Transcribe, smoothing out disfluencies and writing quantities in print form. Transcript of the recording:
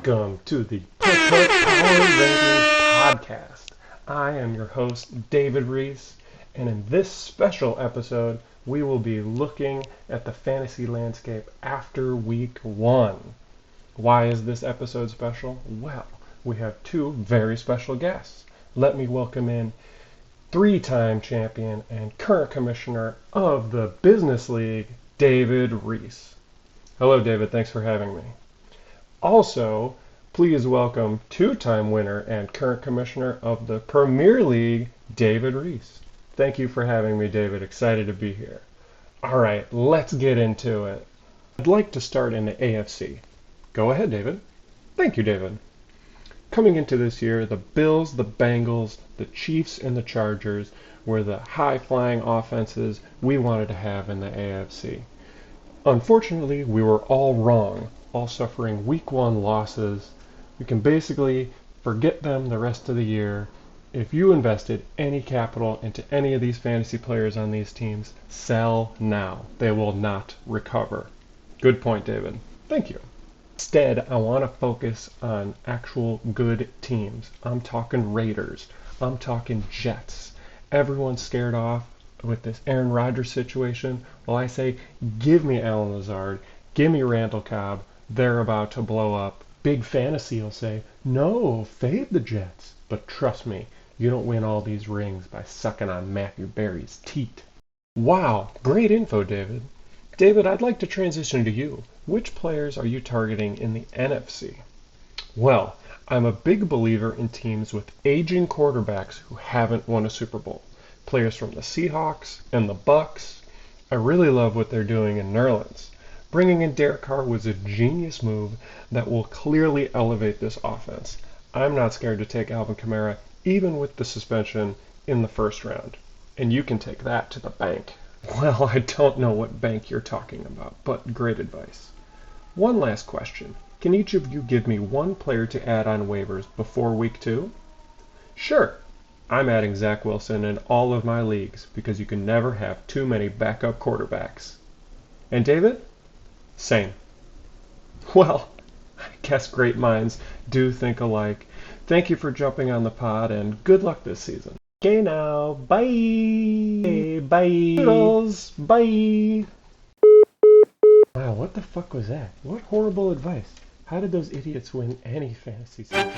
Welcome to the Put Power Rankings Podcast. I am your host, David Reese, and in this special episode, we will be looking at the fantasy landscape after week one. Why is this episode special? Well, we have two very special guests. Let me welcome in three-time champion and current commissioner of the Business League, David Reese. Hello, David. Thanks for having me. Also, please welcome two-time winner and current commissioner of the Premier League, David Reese. Thank you for having me, David. Excited to be here. All right, let's get into it. I'd like to start in the AFC. Go ahead, David. Thank you, David. Coming into this year, the Bills, the Bengals, the Chiefs, and the Chargers were the high-flying offenses we wanted to have in the AFC. Unfortunately, we were all wrong, all suffering week one losses. We can basically forget them the rest of the year. If you invested any capital into any of these fantasy players on these teams, sell now. They will not recover. Good point, David. Thank you. Instead, I want to focus on actual good teams. I'm talking Raiders. I'm talking Jets. Everyone's scared off with this Aaron Rodgers situation. Well, I say, give me Allen Lazard. Give me Randall Cobb. They're about to blow up. Big Fantasy will say, no, fade the Jets. But trust me, you don't win all these rings by sucking on Matthew Berry's teat. Wow, great info, David. David, I'd like to transition to you. Which players are you targeting in the NFC? Well, I'm a big believer in teams with aging quarterbacks who haven't won a Super Bowl. Players from the Seahawks and the Bucks. I really love what they're doing in New Orleans. Bringing in Derek Carr was a genius move that will clearly elevate this offense. I'm not scared to take Alvin Kamara, even with the suspension, in the first round. And you can take that to the bank. Well, I don't know what bank you're talking about, but great advice. One last question. Can each of you give me one player to add on waivers before week two? Sure. I'm adding Zach Wilson in all of my leagues because you can never have too many backup quarterbacks. And David? Same. Well, I guess great minds do think alike. Thank you for jumping on the pod and good luck this season. Okay now, bye! Bye! Toodles! Bye! Wow, what the fuck was that? What horrible advice. How did those idiots win any fantasy season?